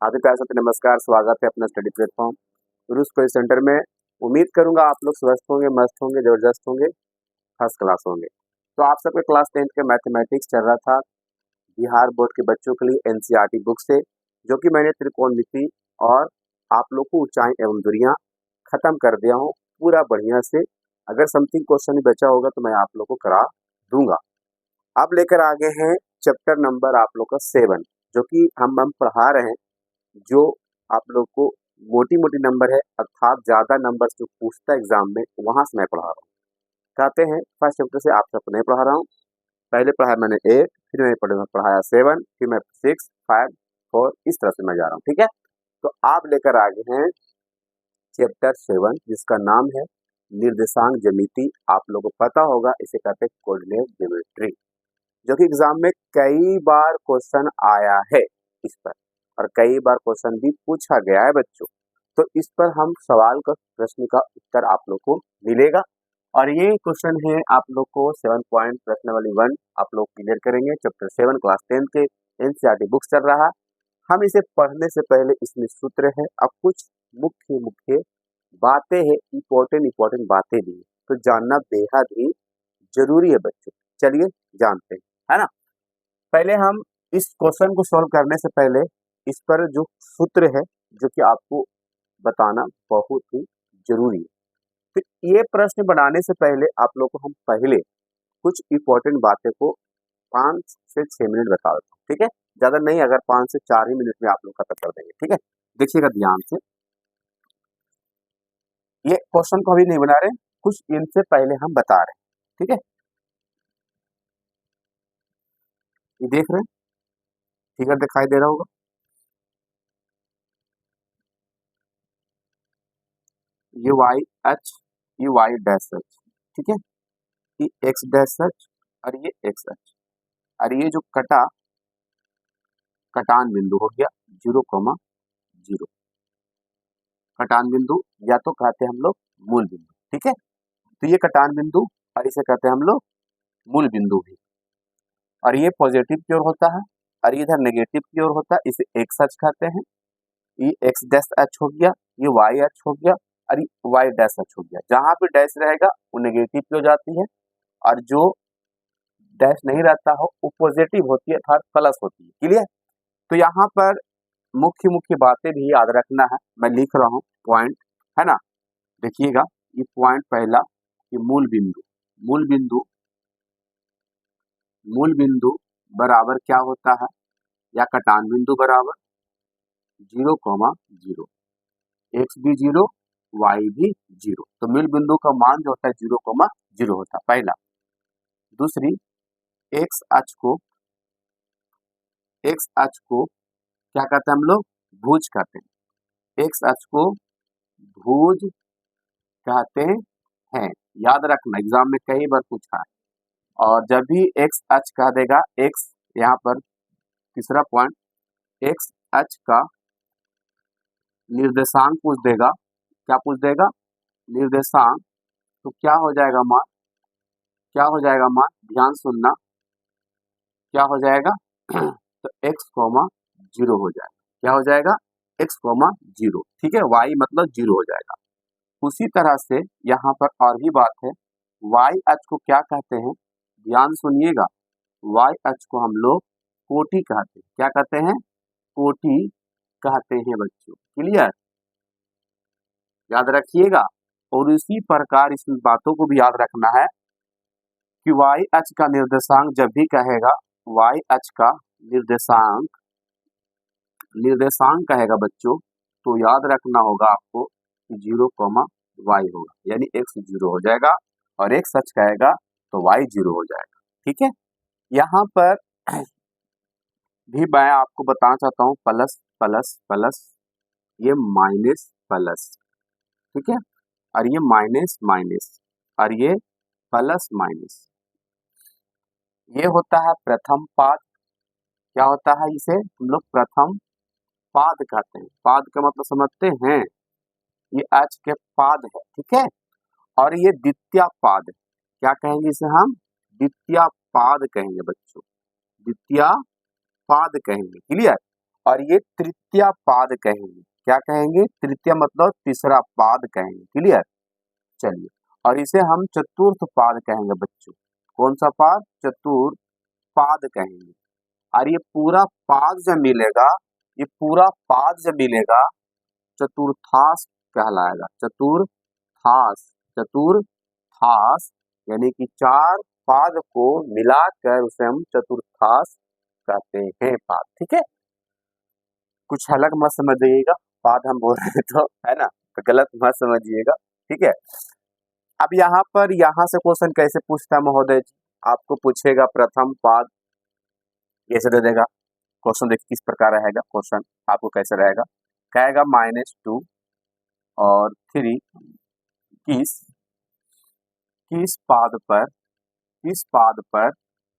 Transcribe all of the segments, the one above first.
आपके प्यार से नमस्कार, स्वागत है अपना स्टडी प्लेटफॉर्म गुरु स्टडी सेंटर में। उम्मीद करूंगा आप लोग स्वस्थ होंगे, मस्त होंगे, जबरदस्त होंगे, फर्स्ट क्लास होंगे। तो आप सबके क्लास 10th के मैथमेटिक्स चल रहा था बिहार बोर्ड के बच्चों के लिए एनसीईआरटी बुक से, जो कि मैंने त्रिकोणमिति और आप लोग को ऊंचाई एवं दूरियां खत्म कर दिया हूँ पूरा बढ़िया से। अगर समथिंग क्वेश्चन बचा होगा तो मैं आप लोग को करा दूंगा। अब लेकर आगे हैं चैप्टर नंबर आप लोग का 7, जो कि हम पढ़ा रहे हैं, जो आप लोग को मोटी मोटी नंबर है, अर्थात ज्यादा नंबर जो पूछता है एग्जाम में, वहां से मैं पढ़ा रहा हूँ। कहते हैं फर्स्ट चैप्टर से आप सबको नहीं पढ़ा रहा हूँ। पहले पढ़ाया मैंने 8, फिर मैंने पढ़ाया 7, फिर मैं 6, 5, 4, इस तरह से मैं जा रहा हूँ। ठीक है, तो आप लेकर आगे हैं चैप्टर 7, जिसका नाम है निर्देशांक ज्यामिति। आप लोगों को पता होगा, इसे कहते हैं कोऑर्डिनेट ज्योमेट्री, जो कि एग्जाम में कई बार क्वेश्चन आया है इस पर, और कई बार क्वेश्चन भी पूछा गया है बच्चों। तो इस पर हम सवाल का प्रश्न का उत्तर आप लोग को मिलेगा, और ये क्वेश्चन है आप लोग को 7 पॉइंट प्रश्नावली 1 आप लोग क्लियर करेंगे। चैप्टर 7 क्लास 10 के एनसीईआरटी बुक चल रहा है। हम इसे पढ़ने से पहले इसमें सूत्र है, अब कुछ मुख्य मुख्य बातें हैं, इंपॉर्टेंट बातें भी है, तो जानना बेहद ही जरूरी है बच्चों। चलिए जानते हैं, है ना। पहले हम इस क्वेश्चन को सॉल्व करने से पहले इस पर जो सूत्र है, जो कि आपको बताना बहुत ही जरूरी है। तो ये प्रश्न बनाने से पहले आप लोग को हम पहले कुछ इंपॉर्टेंट बातें को 5 से 6 मिनट बता देता हूँ। ठीक है, ज्यादा नहीं, अगर 5 से 4 ही मिनट में आप लोग खत्म कर देंगे। ठीक है, देखिएगा ध्यान से, ये क्वेश्चन को अभी नहीं बना रहे, कुछ इनसे पहले हम बता रहे हैं। ठीक है, ये देख रहे हैं, फिगर दिखाई दे रहा होगा। ये वाई एच, ये वाई डैश एच, ठीक है, ये एक्स डैश एच और ये एक्स एच, और ये जो कटान बिंदु हो गया 0,0, कटान बिंदु या तो कहते हैं हम लोग मूल बिंदु। ठीक है, तो ये कटान बिंदु और इसे कहते हैं हम लोग मूल बिंदु भी, और ये पॉजिटिव की ओर होता है और इधर नेगेटिव की ओर होता है, इसे एक्स एच कहते हैं। ये एक्स डैश एच हो गया, ये वाई एच हो गया और ये वाई डैश एच हो गया। जहां पे डैश रहेगा वो नेगेटिव की हो जाती है, और जो डैश नहीं रहता हो वो पॉजिटिव होती है, अर्थात प्लस होती है। क्लियर, तो यहाँ पर मुख्य मुख्य बातें भी याद रखना है, मैं लिख रहा हूँ पॉइंट, है ना। देखिएगा, ये पॉइंट पहला, ये मूल बिंदु, मूल बिंदु, मूल बिंदु बराबर क्या होता है, या कटान बिंदु बराबर 0,0, एक्स भी 0, वाई भी 0। तो मूल बिंदु का मान जो होता है 0,0 होता है, पहला। दूसरी, एक्स अक्ष को क्या कहते हैं हम लोग, भुज कहते हैं। एक्स अक्ष को भुज कहते हैं, याद रखना, एग्जाम में कई बार पूछा है। और जब भी एक्स अक्ष कह देगा, एक्स यहाँ पर तीसरा पॉइंट, एक्स अक्ष का निर्देशांक पूछ देगा, क्या पूछ देगा, निर्देशांक, तो क्या हो जाएगा मान, क्या हो जाएगा मान, ध्यान सुनना, क्या हो जाएगा तो x,0 हो जाएगा, क्या हो जाएगा x,0। ठीक है, y मतलब 0 हो जाएगा। उसी तरह से यहाँ पर और भी बात है, y अक्ष को क्या कहते हैं, ध्यान सुनिएगा, y अक्ष को हम लोग कोटि कहते हैं। क्या कहते हैं, कोटि कहते हैं बच्चों। क्लियर, याद रखिएगा। और इसी प्रकार इस बातों को भी याद रखना है कि y अक्ष का निर्देशांक जब भी कहेगा, y अक्ष का निर्देशांक कहेगा बच्चों, तो याद रखना होगा आपको कि 0,y होगा, यानी x 0 हो जाएगा, और x अक्ष कहेगा तो y 0 हो जाएगा। ठीक है, यहाँ पर भी मैं आपको बताना चाहता हूँ, प्लस प्लस प्लस, ये माइनस प्लस, ठीक है, और ये माइनस माइनस, और ये प्लस माइनस, ये होता है प्रथम पाद। क्या होता है, इसे हम लोग प्रथम पाद कहते हैं। पाद का मतलब समझते हैं, ये अक्ष के पाद है। ठीक है, और ये द्वितीय पाद है। क्या कहेंगे इसे हम, द्वितीय पाद कहेंगे बच्चों, द्वितीय पाद कहेंगे। क्लियर, और ये तृतीया पाद कहेंगे। क्या कहेंगे? तृतीया मतलब तीसरा पाद कहेंगे। क्लियर? चलिए, और इसे हम चतुर्थ पाद कहेंगे बच्चों। कौन सा पाद? चतुर्थ पाद कहेंगे। और ये पूरा पाद जब मिलेगा, ये पूरा पाद जब मिलेगा चतुर्थांश कहलाएगा। चतुर्थांश, चतुर्थांश यानी कि चार पाद को मिलाकर उसे हम चतुर्थांश कहते हैं पाद। ठीक है, कुछ अलग मत समझिएगा, पाद हम बोल रहे तो, है ना, तो गलत मत समझिएगा। ठीक है, अब यहाँ पर यहाँ से क्वेश्चन कैसे पूछता है महोदय जी? आपको पूछेगा प्रथम पाद, कैसे दे देगा क्वेश्चन? देखिए किस प्रकार रहेगा क्वेश्चन, आपको कैसे रहेगा? कहेगा -2 और 3 किस किस पाद पर, किस पाद पर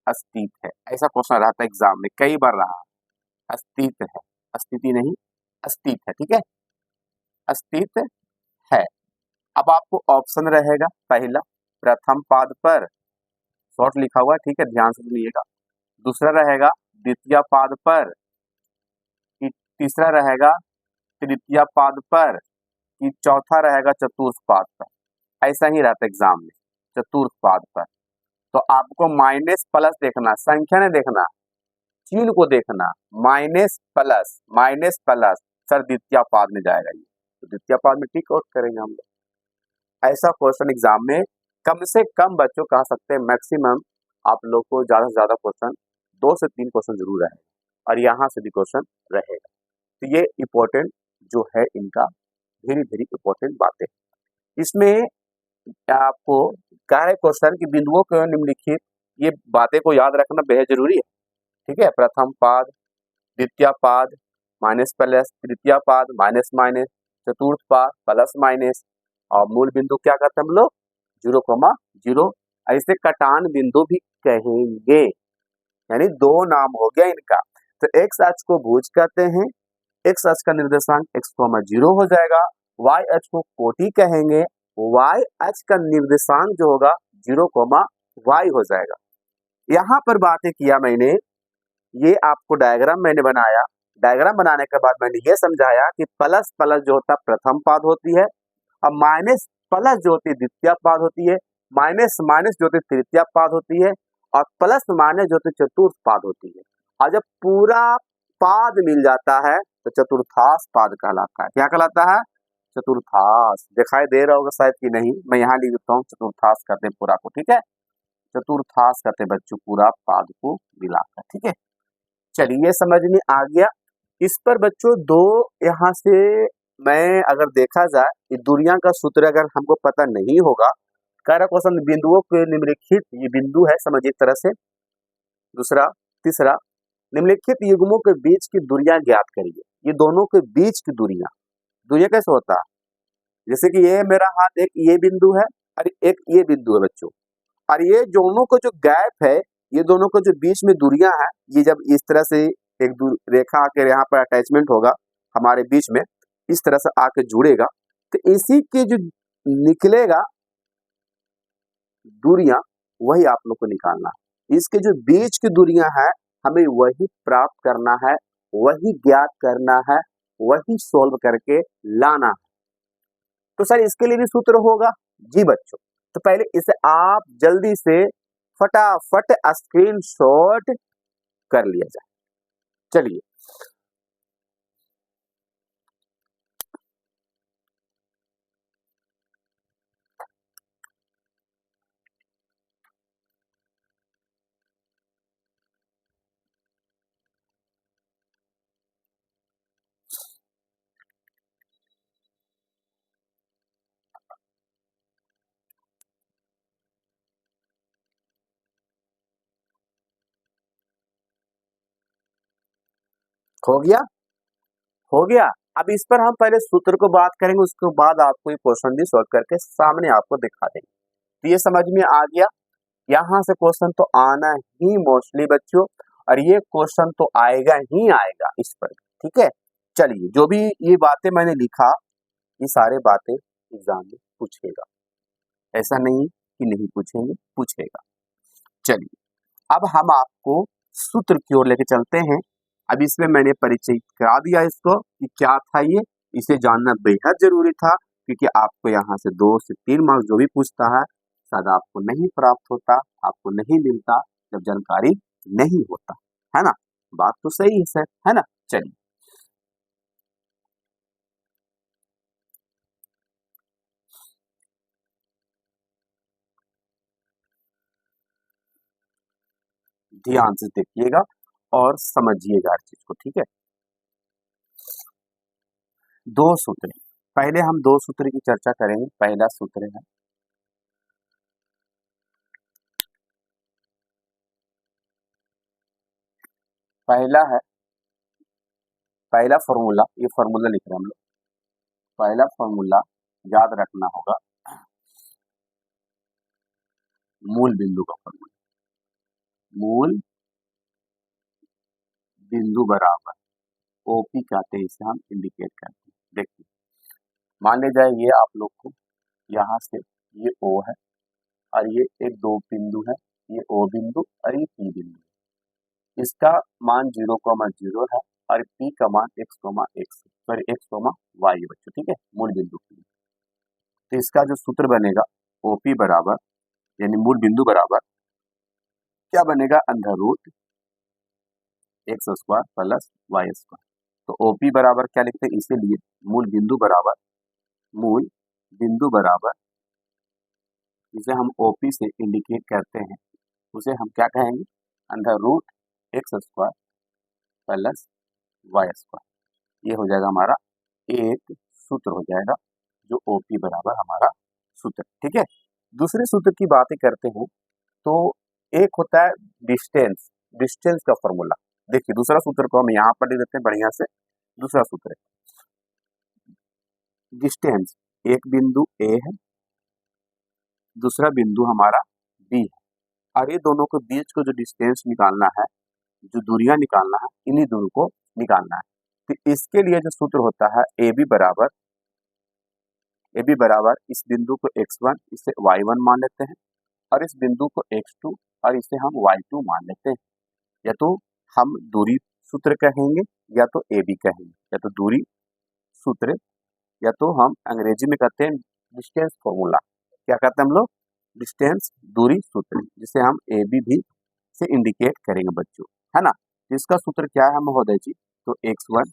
अस्तित्व है? ऐसा क्वेश्चन रहता है एग्जाम में, कई बार रहा। अस्तित्व है, अस्तित्व नहीं, अस्तित्व है। ठीक है, अस्तित्व है। अब आपको ऑप्शन रहेगा, पहला प्रथम पाद पर, शॉर्ट लिखा हुआ है, ठीक है, ध्यान से सुनिएगा। दूसरा रहेगा द्वितीय पाद पर, कि तीसरा रहेगा तृतीय पाद पर, कि चौथा रहेगा चतुर्थ पाद पर। ऐसा ही रहता है एग्जाम में, चतुर्थ पाद पर। तो आपको माइनस प्लस देखना, संख्या नहीं देखना, चिन्ह को देखना। माइनस प्लस सर द्वितीय पाद में जाएगा ये, तो द्वितीय पाद में टिक आउट करेंगे हम लोग। ऐसा क्वेश्चन एग्जाम में कम से कम बच्चों कह सकते हैं, मैक्सिमम आप लोग को ज्यादा से ज्यादा क्वेश्चन 2 से 3 क्वेश्चन जरूर रहेगा, और यहाँ से भी क्वेश्चन रहेगा। तो ये इंपॉर्टेंट जो है इनका, वेरी वेरी इंपॉर्टेंट बातें। इसमें आपको कह रहे क्वेश्चन की बिंदुओं को निम्नलिखित, ये बातें को याद रखना बेहद जरूरी है। ठीक है, प्रथम पाद, द्वितीय पाद माइनस प्लस, तृतीय पाद माइनस माइनस, चतुर्थ पाद प्लस माइनस, और मूल बिंदु क्या करते हैं हम लोग? 0,0। ऐसे कटान बिंदु भी कहेंगे, यानी 2 नाम हो गया इनका। तो एक्स अक्ष को भुज कहते हैं, एक्स अक्ष का निर्देशांक x,0 हो जाएगा। y अक्ष को कोटि कहेंगे, y अक्ष का निर्देशांक जो होगा 0,y हो जाएगा। यहाँ पर बातें किया मैंने, ये आपको डायग्राम मैंने बनाया। डायग्राम बनाने के बाद मैंने ये समझाया कि प्लस प्लस जो होता है प्रथम पाद होती है, और माइनस प्लस जो होती है द्वितीय पाद होती है, माइनस माइनस जो होती है तृतीय पाद होती है, और प्लस माइनस जो होती है चतुर्थ पाद होती है। और जब पूरा पाद मिल जाता है तो चतुर्थांश पाद कहलाता है। क्या कहलाता है? चतुर्थांश। दिखाई दे रहा होगा शायद कि नहीं, मैं यहाँ लिख देता हूँ, चतुर्थांश कहते हैं पूरा को। ठीक है, चतुर्थांश कहते हैं बच्चों पूरा पाद को मिलाकर। ठीक है, चलिए समझ में आ गया। इस पर बच्चों 2 यहाँ से मैं अगर देखा जाए, ये दूरियां का सूत्र अगर हमको पता नहीं होगा, कह रहा क्वेश्चन बिंदुओं के निम्नलिखित, ये बिंदु है समझिए एक तरह से। दूसरा, तीसरा, निम्नलिखित युग्मों के बीच की दूरियां ज्ञात करिए। ये दोनों के बीच की दूरियां कैसे होता है? जैसे कि ये मेरा हाथ, एक ये बिंदु है और एक ये बिंदु है बच्चों, और ये दोनों को जो गैप है, ये दोनों को जो बीच में दूरियां हैं, ये जब इस तरह से एक रेखा आकर यहाँ पर अटैचमेंट होगा हमारे बीच में, इस तरह से आके जुड़ेगा, तो इसी के जो निकलेगा दूरियां, वही आप लोग को निकालना है। इसके जो बीच की दूरियां हैं, हमें वही प्राप्त करना है, वही ज्ञात करना है, वही सोल्व करके लाना है। तो सर इसके लिए भी सूत्र होगा? जी बच्चों, तो पहले इसे आप जल्दी से फटाफट स्क्रीनशॉट कर लिया जाए। चलिए, हो गया, हो गया। अब इस पर हम पहले सूत्र को बात करेंगे, उसके बाद आपको ये क्वेश्चन भी सॉल्व करके सामने आपको दिखा देंगे। तो ये समझ में आ गया। यहाँ से क्वेश्चन तो आना ही मोस्टली बच्चों, और ये क्वेश्चन तो आएगा ही आएगा इस पर। ठीक है, चलिए, जो भी ये बातें मैंने लिखा, ये सारे बातें एग्जाम में पूछेगा, ऐसा नहीं कि नहीं पूछेंगे, पूछेगा। चलिए, अब हम आपको सूत्र की ओर लेके चलते हैं। अब इसमें मैंने परिचय करा दिया इसको कि क्या था ये, इसे जानना बेहद जरूरी था, क्योंकि आपको यहाँ से 2 से 3 मार्क्स जो भी पूछता है शायद आपको नहीं प्राप्त होता, आपको नहीं मिलता जब जानकारी नहीं होता, है ना। बात तो सही है सर, है ना। चलिए, ध्यान से देखिएगा और समझिएगा हर चीज को, ठीक है। 2 सूत्र, पहले हम 2 सूत्र की चर्चा करेंगे। पहला सूत्र है, पहला है, पहला फॉर्मूला, ये फॉर्मूला लिख रहे हैं हम लोग। पहला फॉर्मूला याद रखना होगा, मूल बिंदु का फॉर्मूला। मूल बिंदु बराबर ओपी कहते हैं, इसे हम इंडिकेट करते हैं। देखिए, मान ले जाए ये आप लोग को यहाँ से ये ओ है और ये एक 2 बिंदु है, ये ओ बिंदु और ये पी बिंदु। इसका मान 0,0 है और पी का मान x, सॉरी x, y है बच्चों, ठीक है, मूल बिंदु के लिए। तो इसका जो सूत्र बनेगा ओपी बराबर, यानी मूल बिंदु बराबर क्या बनेगा, under root x² plus y²। तो ओपी बराबर क्या लिखते हैं, इसीलिए मूल बिंदु बराबर, मूल बिंदु बराबर, जिसे हम ओपी से इंडिकेट करते हैं, उसे हम क्या कहेंगे, under root x² plus y²। ये हो जाएगा हमारा एक सूत्र हो जाएगा, जो ओपी बराबर हमारा सूत्र, ठीक है। दूसरे सूत्र की बातें करते हैं तो एक होता है डिस्टेंस, डिस्टेंस का फॉर्मूला। देखिए, दूसरा सूत्र को हम यहाँ पर लिख देते हैं बढ़िया से। दूसरा सूत्र है डिस्टेंस, एक बिंदु ए है, दूसरा बिंदु हमारा बी है, और ये दोनों के बीच को जो डिस्टेंस निकालना है, जो दूरियां निकालना है, इन्हीं दोनों को निकालना है। तो इसके लिए जो सूत्र होता है ए बी बराबर, ए बी बराबर इस बिंदु को x1 इसे y1 मान लेते हैं, और इस बिंदु को x2 और इसे हम y2 मान लेते हैं। या तो हम दूरी सूत्र कहेंगे या तो ए बी कहेंगे, या तो दूरी सूत्र, या तो हम अंग्रेजी में कहते हैं डिस्टेंस फॉर्मूला। क्या कहते हैं हम लोग, डिस्टेंस दूरी सूत्र, जिसे हम ए बी भी से इंडिकेट करेंगे बच्चों, है ना। तो इसका सूत्र क्या है महोदय जी, तो x1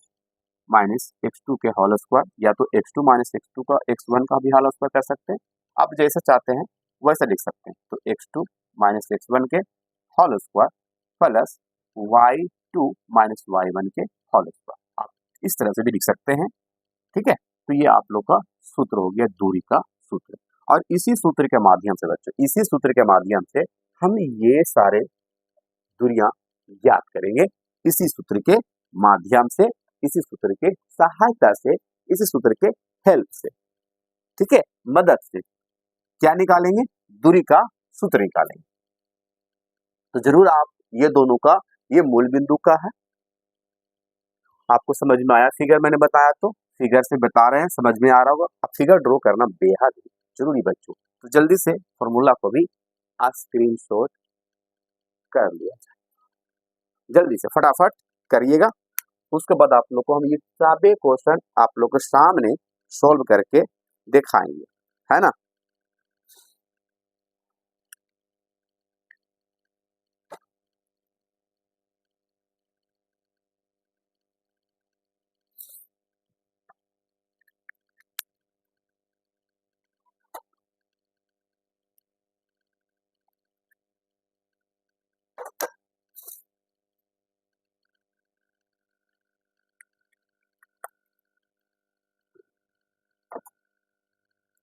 माइनस x2 के होल स्क्वायर, या तो x2 माइनस x2 का x1 का भी होल स्क्वायर कर सकते हैं, आप जैसा चाहते हैं वैसा लिख सकते हैं। तो x2 माइनस x1 के whole square plus y2 minus y1 के होल स्क्वायर, आप इस तरह से भी लिख सकते हैं, ठीक है। तो ये आप लोग का सूत्र हो गया, दूरी का सूत्र। और इसी सूत्र के माध्यम से बच्चों, इसी सूत्र के माध्यम से हम ये सारे दूरियां ज्ञात करेंगे, इसी सूत्र के माध्यम से, इसी सूत्र के सहायता से, इसी सूत्र के हेल्प से, ठीक है, मदद से क्या निकालेंगे, दूरी का सूत्र निकालेंगे। तो जरूर आप ये दोनों का, ये मूल बिंदु का है, आपको समझ में आया फिगर मैंने बताया, तो फिगर से बता रहे हैं, समझ में आ रहा होगा। अब फिगर ड्रॉ करना बेहद जरूरी बच्चों, तो जल्दी से फॉर्मूला को भी स्क्रीनशॉट कर लिया जाए, जल्दी से फटाफट करिएगा। उसके बाद आप लोग को हम ये सारे क्वेश्चन आप लोग के सामने सॉल्व करके दिखाएंगे, है ना।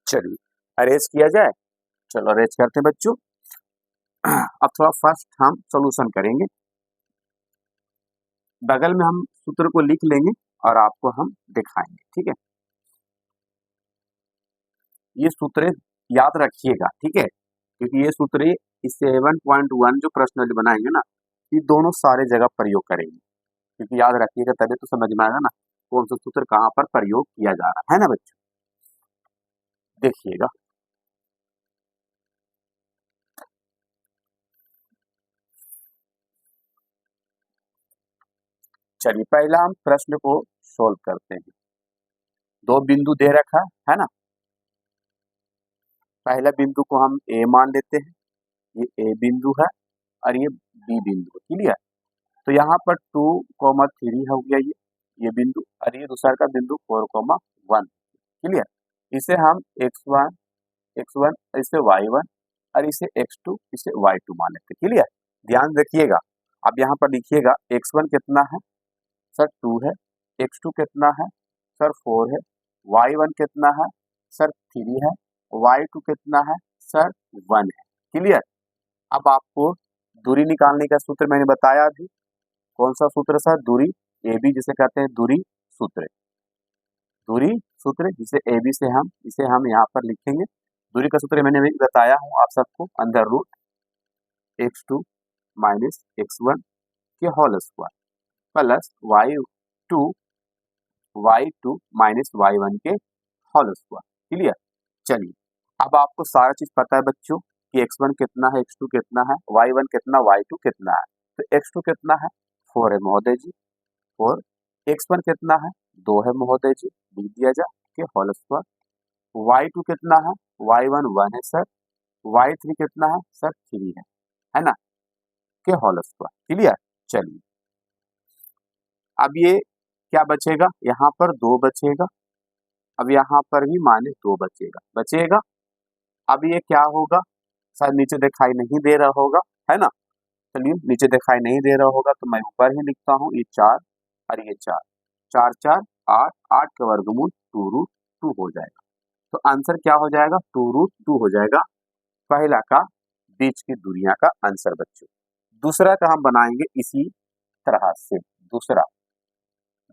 चलिए अरेंज किया जाए, चलो अरेंज करते हैं बच्चों। अब थोड़ा फर्स्ट हम सॉल्यूशन करेंगे, बगल में हम सूत्र को लिख लेंगे और आपको हम दिखाएंगे, ठीक है। ये सूत्र याद रखिएगा, ठीक है, क्योंकि ये सूत्र इस 7.1 जो प्रश्न बनाएंगे ना, ये दोनों सारे जगह प्रयोग करेंगे, क्योंकि याद रखिएगा तभी तो समझ में आएगा ना कौन सा सूत्र कहाँ पर प्रयोग किया जा रहा है ना बच्चों। देखिएगा, चलिए पहला हम प्रश्न को सोल्व करते हैं। दो बिंदु दे रखा है ना। पहला बिंदु को हम ए मान लेते हैं, ये ए बिंदु है और ये बी बिंदु है। क्लियर। तो यहाँ पर 2,3 हो गया ये बिंदु, और ये दूसरा का बिंदु 4,1। क्लियर। इसे हम x1 इसे y1 और इसे x2 इसे y2 मान लेते हैं। क्लियर। ध्यान रखिएगा, अब यहाँ पर लिखिएगा x1 कितना है सर 2 है, x2 कितना है सर 4 है, y1 कितना है सर 3 है, y2 कितना है सर 1 है। क्लियर। अब आपको दूरी निकालने का सूत्र मैंने बताया अभी। कौन सा सूत्र सर? दूरी AB जिसे कहते हैं दूरी सूत्र। दूरी सूत्र जिसे AB से हम इसे हम यहाँ पर लिखेंगे। दूरी का सूत्र मैंने भी बताया हूँ आप सबको, under root x2 minus x1 के whole square plus y2 minus y1 के होल स्क्वायर। क्लियर। चलिए अब आपको सारा चीज पता है बच्चों कि x1 कितना है, x2 कितना है, y1 कितना, y2 कितना है। तो x2 कितना है 4 है महोदय जी, 4। x1 कितना है 2 है महोदय जी, लिख दिया जाए के होल स्क्वायर। y2 कितना है, y1 1 है सर, y3 कितना है सर 3 है ना, के होल स्क्वायर। क्लियर। चलिए अब ये क्या बचेगा, यहाँ पर 2 बचेगा, अब यहाँ पर भी -2 बचेगा। अब ये क्या होगा, शायद नीचे दिखाई नहीं दे रहा होगा, है ना। चलिए नीचे दिखाई नहीं दे रहा होगा तो मैं ऊपर ही लिखता हूँ, ये 4 और ये 4, 4 4 8, 8 का वर्गमूल 2√2 हो जाएगा। तो आंसर क्या हो जाएगा 2√2 हो जाएगा, पहला का बीच की दूरियां का आंसर बच्चों। दूसरा का हम बनाएंगे इसी तरह से,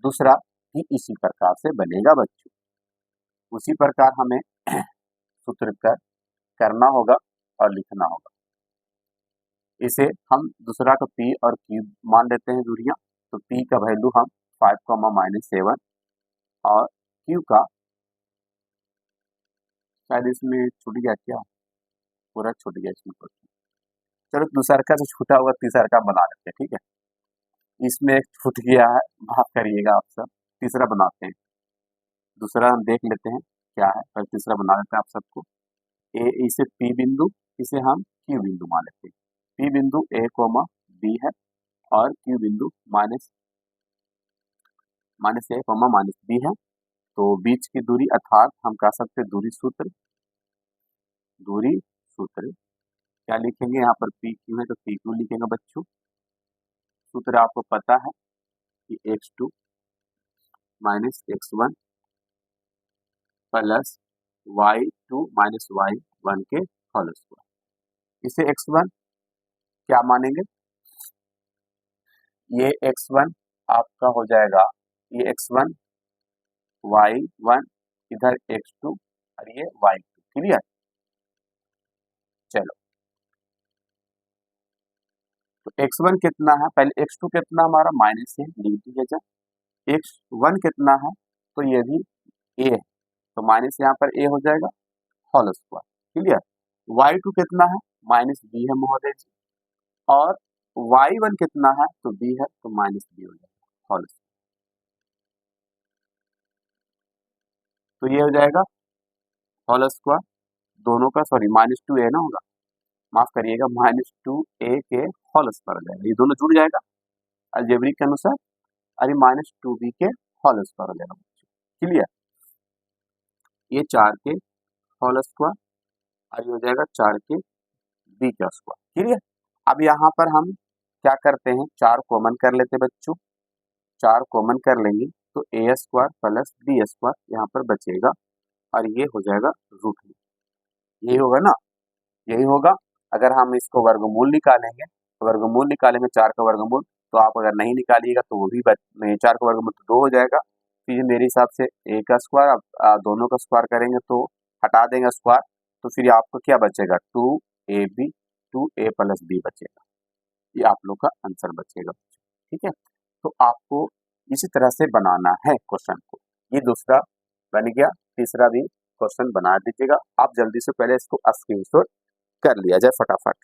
दूसरा भी इसी प्रकार से बनेगा बच्चों। उसी प्रकार हमें सूत्र करना होगा और लिखना होगा। इसे हम दूसरा का P और Q मान लेते हैं दूरियां। तो P का वैल्यू हम 5,-7 और Q का शायद इसमें छूट गया क्या, पूरा छूट गया इसमें कुछ। चलो दूसरा का जो छूटा हुआ तीसरा का बना लेते हैं। ठीक है, इसमें एक छूट गया है, माफ करिएगा आप सब। तीसरा बनाते हैं, दूसरा हम देख लेते हैं क्या है, पर तीसरा बना लेते हैं आप सबको। इसे P बिंदु, इसे हम Q बिंदु मान लेते हैं। P बिंदु A, B है और Q बिंदु -A, -B है। तो बीच की दूरी अर्थात हम कह सकते हैं दूरी सूत्र क्या लिखेंगे, यहाँ पर PQ है तो PQ लिखेंगे बच्चों। सूत्र आपको पता है कि x2 minus x1 plus y2 minus y1 के होल स्क्वायर। इसे x1 क्या मानेंगे, ये x1 आपका हो जाएगा, ये x1 y1 इधर x2 और ये y2। क्लियर। चलो तो x1 कितना है, पहले x2 कितना हमारा माइनस है, लिख दिया जाए। x1 कितना है तो ये भी a है, तो माइनस यहाँ पर a हो जाएगा होल स्क्वायर। क्लियर। y2 कितना है -b है महोदय जी, और y1 कितना है तो b है, तो -b हो जाएगा होल स्क्वायर। तो ये हो जाएगा होल स्क्वायर दोनों का, सॉरी -2a ना होगा, माफ करिएगा, -2a के होल स्क्वायर हो जाएगा। ये दोनों जुड़ जाएगा अलजेब्रिक के अनुसार, और ये -2b के होल स्क्वायर हो जाएगा। क्लियर। ये 4 के होल स्क्वायर और ये हो जाएगा 4 के b का स्क्वायर। क्लियर। अब यहाँ पर हम क्या करते हैं, 4 कॉमन कर लेते हैं बच्चों। 4 कॉमन कर लेंगे तो a square plus b square यहाँ पर बचेगा, और ये हो जाएगा रूट में, यही होगा ना, यही होगा। अगर हम इसको वर्गमूल निकालेंगे तो वर्गमूल निकालेंगे 4 का वर्गमूल, तो आप अगर नहीं निकालिएगा तो वो भी 4 का वर्गमूल तो 2 हो जाएगा। तो ये मेरे हिसाब से a का स्क्वायर, अब दोनों का स्क्वायर करेंगे तो हटा देंगे स्क्वायर, तो फिर आपको क्या बचेगा 2ab 2a प्लस b बचेगा। ये आप लोग का आंसर बचेगा। ठीक है, तो आपको इसी तरह से बनाना है क्वेश्चन को। ये दूसरा बन गया, तीसरा भी क्वेश्चन बना दीजिएगा आप जल्दी से, पहले इसको स्क्रीनशॉट कर लिया जाए फटाफट।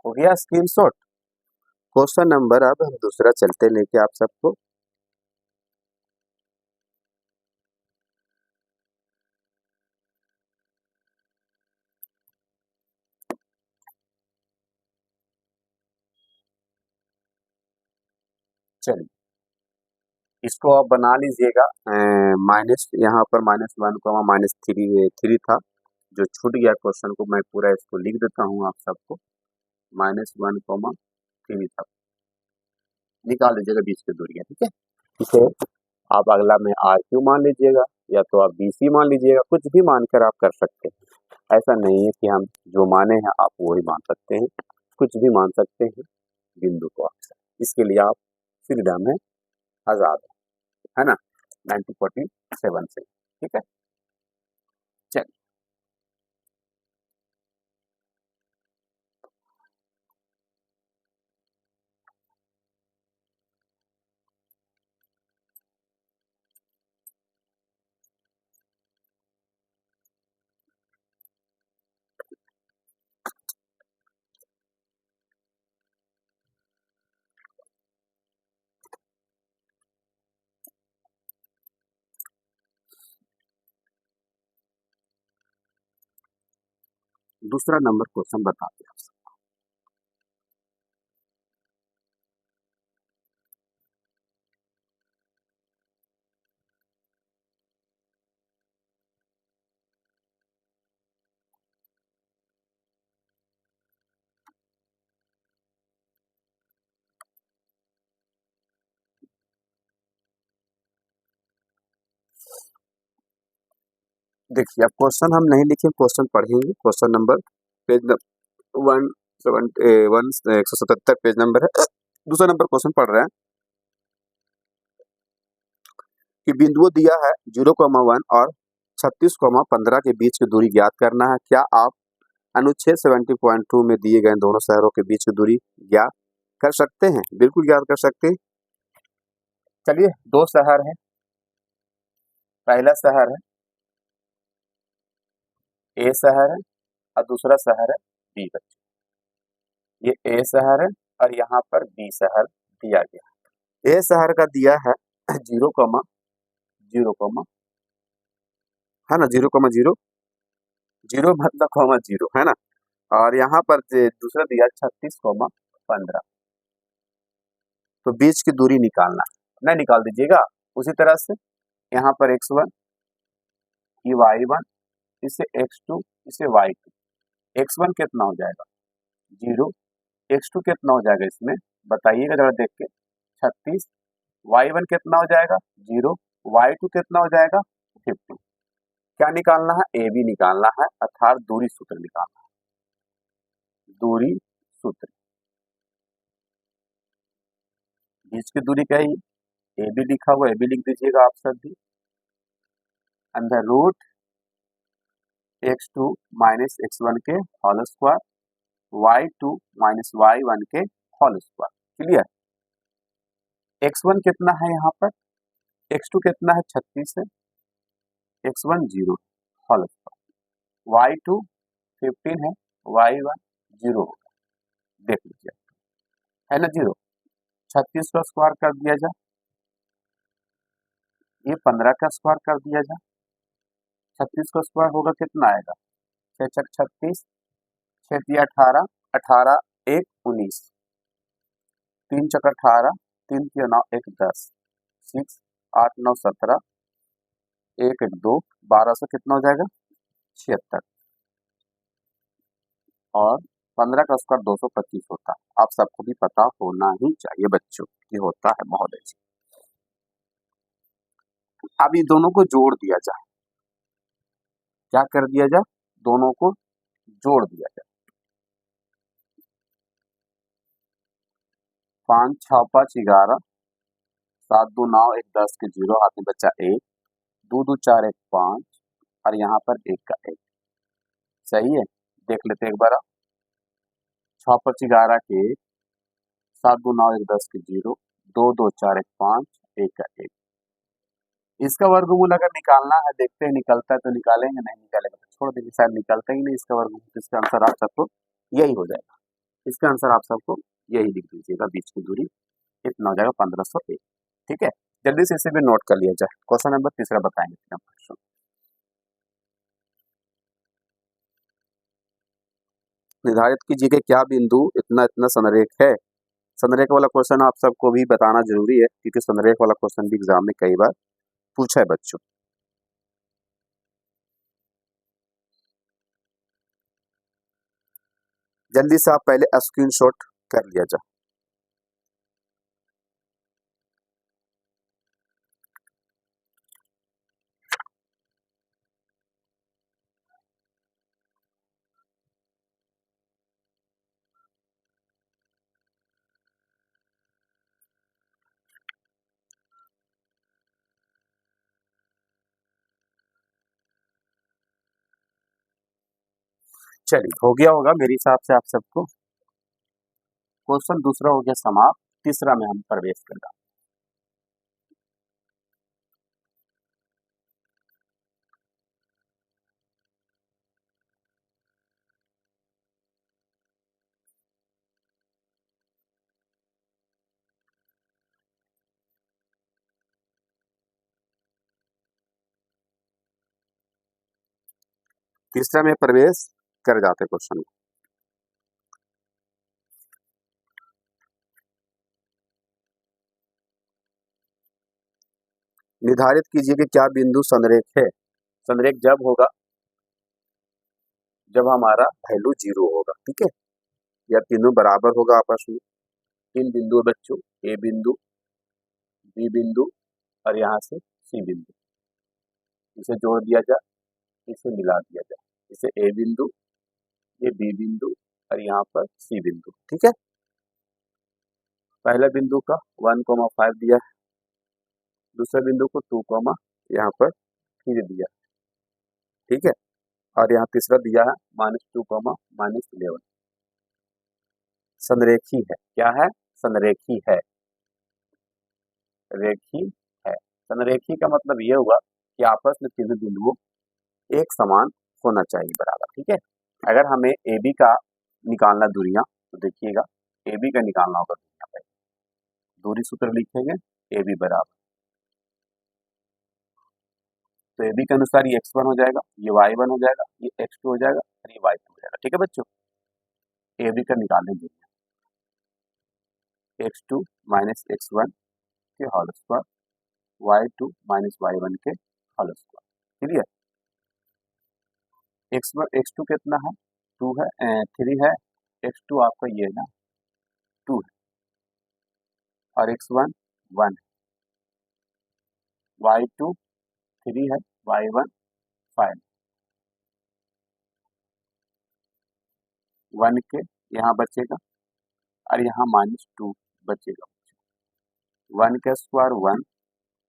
हो गया स्क्रीनशॉट। क्वेश्चन नंबर अब हम दूसरा चलते लेके आप सबको। चलिए इसको आप बना लीजिएगा। माइनस यहाँ पर -1 को -3 था जो छूट गया क्वेश्चन को, मैं पूरा इसको लिख देता हूँ आप सबको। -1, 3 था, निकाल लीजिएगा बीच की दूरियां, ठीक है। इसे आप अगला में RQ मान लीजिएगा या तो आप BC मान लीजिएगा, कुछ भी मानकर आप कर सकते हैं। ऐसा नहीं है कि हम जो माने हैं आप वही मान सकते हैं, कुछ भी मान सकते हैं बिंदु को आप। इसके लिए आप सुविधा में आजाद है ना। 1947 से, ठीक है। चलिए दूसरा नंबर क्वेश्चन बताते हैं। देखिए अब क्वेश्चन हम नहीं लिखे, क्वेश्चन पढ़ेंगे। Question number page 177 page number है। दूसरा नंबर क्वेश्चन पढ़ रहे हैं कि बिंदुओं दिया है 0,1 और 36,15 के बीच की दूरी ज्ञात करना है। क्या आप अनुच्छेद 70.2 में दिए गए दोनों शहरों के बीच की दूरी ज्ञात कर सकते हैं? बिल्कुल ज्ञात कर सकते हैं। चलिए दो शहर है, पहला शहर है ए शहर है और दूसरा शहर है बी। बच्चे ये ए शहर है और यहाँ पर बी शहर दिया गया है। ए शहर का दिया है 0,0, है ना, 0,0, 0 मतलब कॉमा 0, है ना। और यहाँ पर दूसरा दिया 36,15। तो बीच की दूरी निकालना है, नहीं निकाल दीजिएगा। उसी तरह से यहाँ पर x1, ये y1, इसे x2, इसे y2। x1 कितना हो जाएगा 0, x2 कितना हो जाएगा इसमें बताइएगा जरा देख के 36, y1 कितना हो जाएगा 0, y2 कितना हो जाएगा 50। क्या निकालना है? ए बी निकालना है, अर्थात दूरी सूत्र निकालना है। दूरी सूत्र, बीच की दूरी क्या है? ए बी लिखा हुआ, ए बी लिख दीजिएगा आप सब भी। Under root x2 minus x1 के whole square, y2 minus y1 के होल स्क्वायर। क्लियर? x1 कितना है यहाँ पर, x2 कितना है 36 है, x1 0 होल स्क्वायर, y2 15 है, y1 0 होगा। देख लीजिए, है ना 0। 36 का स्क्वायर कर दिया जाए, ये 15 का स्क्वायर कर दिया जाए। 36 का स्क्वायर होगा कितना आएगा 6 छक 36, 6 तिया 18, 18 1 19, 3 चक 18, 3 तिया 9 1 10, 6 8 9 17, 1 1 2, 1200 कितना हो जाएगा 76। और 15 का स्क्वायर 225 होता है। आप सबको भी पता होना ही चाहिए बच्चों कि होता है महोदय जी। अब ये दोनों को जोड़ दिया जाए, क्या कर दिया जाए, दोनों को जोड़ दिया जाए। 5 6 5 11, 7 2 9 1 10 के 0, हाथ में बच्चा 1, 2 2 4 1 5 और यहाँ पर 1 का 1। सही है, देख लेते एक बार। 6 5 11 के 1, 7 2 9 1 10 के 0, 2 2 4 1 5, 1 का 1। इसका वर्गमूल अगर निकालना है, देखते हैं निकलता है तो निकालेंगे, नहीं निकालेगा तो छोड़ देंगे। शायद निकलता ही नहीं इसका वर्गमूल, तो इसका आंसर आप सबको यही हो जाएगा। इसका आंसर आप सबको यही लिख दीजिएगा, बीच की दूरी कितना हो जाएगा 1501। ठीक है, जल्दी से इसे भी नोट कर लिया जाए। क्वेश्चन नंबर तीसरा बताएंगे फिर हम क्वेश्चन। निर्धारित कीजिए कि क्या बिंदु इतना इतना संरेख है। संरेख वाला क्वेश्चन आप सबको भी बताना जरूरी है, क्योंकि संरेख वाला क्वेश्चन भी एग्जाम में कई बार पूछा है बच्चों। जल्दी से आप पहले स्क्रीनशॉट कर लिया जाए। चलिए, हो गया होगा मेरे हिसाब से आप सबको। क्वेश्चन दूसरा हो गया समाप्त, तीसरा में हम प्रवेश कर रहे हैं। तीसरा में प्रवेश कर जाते क्वेश्चन में। निर्धारित कीजिए कि क्या बिंदु संरेख है। संरेख जब होगा जब हमारा वैल्यू 0 होगा। ठीक है, या तीनों बराबर होगा आपस में। तीन बिंदु है बच्चों, ए बिंदु, बी बिंदु और यहाँ से सी बिंदु। इसे जोड़ दिया जाए, इसे मिला दिया जाए, इसे ए बिंदु, ये बी बिंदु और यहाँ पर सी बिंदु। ठीक है, पहले बिंदु का 1,5 दिया है, दूसरे बिंदु को 2, यहाँ पर 3 दिया। ठीक है, और यहाँ तीसरा दिया है -2, -11। संरेखी है, क्या है? संरेखी है, रेखी है। संरेखी का मतलब ये हुआ कि आपस में तीनों बिंदुओं एक समान होना चाहिए, बराबर। ठीक है, अगर हमें ए बी का निकालना दूरियां, तो देखिएगा ए बी का निकालना होगा दूरियां पे, दूरी सूत्र लिखेंगे ए बी बराबर, तो ए बी के अनुसार ये x1 हो जाएगा, ये y1 हो जाएगा, ये x2 हो जाएगा और ये y2 हो जाएगा। ठीक है बच्चों, ए बी का निकालने दूरियां x2 माइनस x1 के whole square, y2 minus y1 के होल स्क्वायर। क्लियर? x2 कितना है? 2 है, 3 है, x2 आपका ये है ना 2 है, और x1 1 है, y2 3 है, y1 5, 1 के यहाँ बचेगा और यहाँ -2 बचेगा। 1 का स्क्वायर 1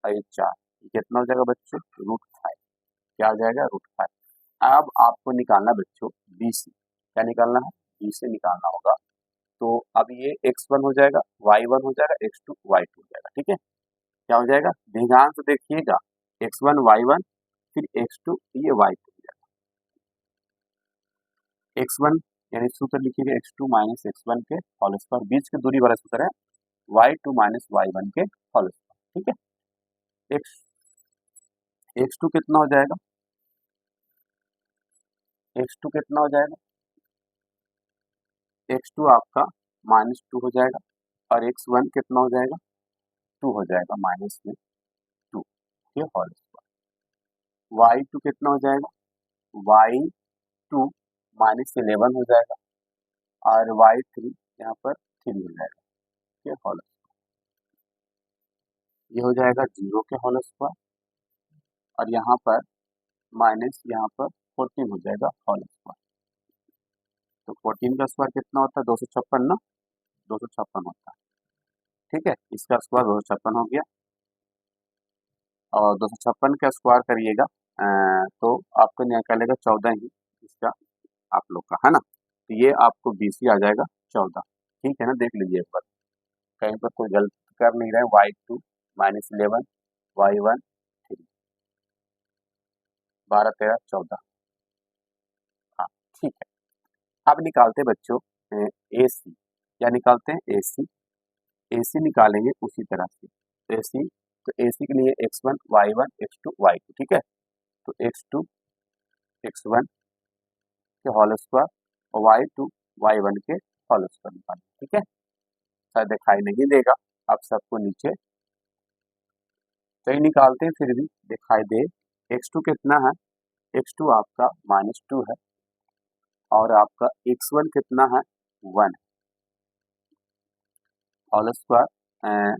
और ये 4, कितना हो जाएगा बच्चों? √5। क्या हो जाएगा? √5। अब आपको निकालना बच्चों BC, क्या निकालना है? BC निकालना होगा। तो अब ये x1 हो जाएगा, y1 हो जाएगा, x2 y2 हो जाएगा। ठीक है, क्या हो जाएगा? ध्यान से देखिएगा, x1 y1 फिर x2 ये y2 हो जाएगा। x1 यानी सूत्र लिखिएगा x2 माइनस x1 के होल स्क्वायर, बीच की दूरी वाला सूत्र है y2 माइनस y1 के होल स्क्वायर। ठीक है, x2 कितना हो जाएगा? x2 कितना हो जाएगा? x2 आपका -2 हो जाएगा और x1 कितना हो जाएगा? 2 हो जाएगा, -2 के होल स्क्वायर। y2 कितना हो जाएगा? y2 -11 हो जाएगा और y3 यहाँ पर 3 हो जाएगा के होल स्क्वायर। ये हो जाएगा 0 के होल स्क्वायर और यहाँ पर माइनस यहाँ पर 14 हो जाएगा होल स्क्वायर। तो 14 का स्क्वायर कितना होता है? 256 ना, 256 होता है। ठीक है, इसका स्क्वायर 256 हो गया और 256 का स्क्वायर करिएगा तो आपको निकलेगा 14 ही इसका आप लोग का, है ना। तो ये आपको BC आ जाएगा 14। ठीक है ना, देख लीजिए एक बार, कहीं पर कोई गलत कर नहीं रहे। y2 -11, y1 3, 12 13 14। हाँ ठीक है, अब निकालते बच्चों ए सी, क्या निकालते हैं ए सी, ए सी निकालेंगे उसी तरह से ए सी, तो ए सी के लिए x1 y1 x2 y2, ठीक है, तो x2 x1 के होल स्क्वायर और y2 y1 के होल स्क्वायर निकालेंगे, ठीक है, शायद दिखाई नहीं देगा आप सबको नीचे, तो ये निकालते हैं फिर भी दिखाई दे। x2 कितना है, x2 आपका -2 है और आपका x1 कितना है 1 होल स्क्वायर,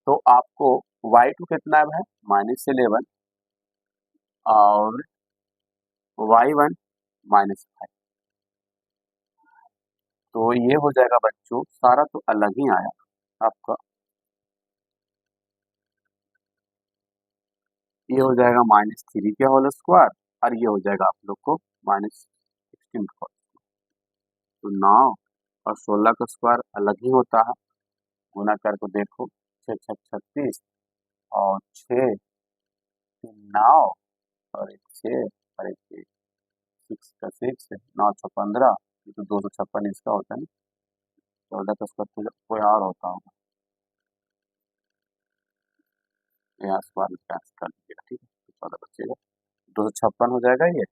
तो आपको y2 कितना है -11 और y1 -5, तो ये हो जाएगा बच्चों, सारा तो अलग ही आया आपका, ये हो जाएगा -3 के होल स्क्वायर और ये हो जाएगा आप लोग को -16 का, तो 9 और 16 का स्क्वायर अलग ही होता है, गुना करके देखो 6 6 36 और 6 3 9 और 1 6 और 1 6 का 6 9 6 15, ये तो 256 इसका होता है ना, 14 का स्क्वायर कोई और होता होगा, यहाँ स्क्वायर में कैंसिल कर दीजिएगा, ठीक है, तो 14 बचेगा, 256 हो जाएगा, ये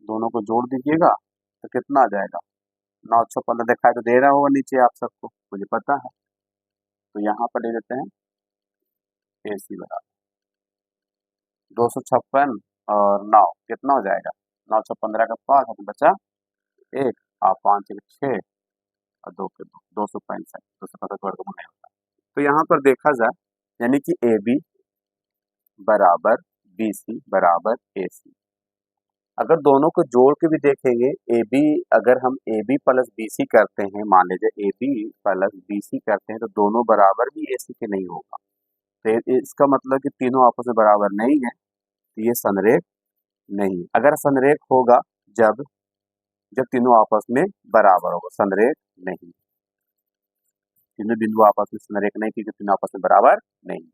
दोनों को जोड़ दीजिएगा तो कितना आ जाएगा 9 6 15 दिखाई तो दे रहा होगा नीचे आप सबको, मुझे पता है, तो यहाँ पर ले लेते हैं ए सी बराबर 256 और 9 कितना हो जाएगा, 9 6 15 का 5 तो बचा 1 और 5 1 6 और 2 के 2 265, 265 वर्गमूल नहीं होता, तो यहाँ पर देखा जाए यानी कि ए बी बराबर बी सी बराबर ए सी, अगर दोनों को जोड़ के भी देखेंगे ए बी, अगर हम A B plus B C करते हैं, मान लीजिए A B plus B C करते हैं तो दोनों बराबर भी ए सी के नहीं होगा, तो इसका मतलब कि तीनों आपस में बराबर नहीं है, तो ये संरेख नहीं, अगर संरेख होगा जब जब तीनों आपस में बराबर होगा, संरेख नहीं, तीनों बिंदु आपस में संरेख नहीं क्योंकि तीनों आपस में बराबर नहीं।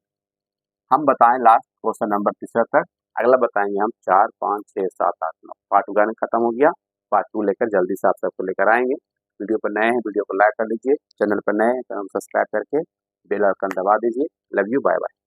हम बताएं लास्ट क्वेश्चन नंबर 3 तक, अगला बताएंगे हम 4 5 6 7 8 9, पार्ट 1 खत्म हो गया, पार्ट 2 लेकर जल्दी से आप सबको लेकर आएंगे। वीडियो पर नए हैं वीडियो को लाइक कर लीजिए, चैनल पर नए हैं तो हम सब्सक्राइब करके बेल आइकन दबा दीजिए। Love you, bye bye.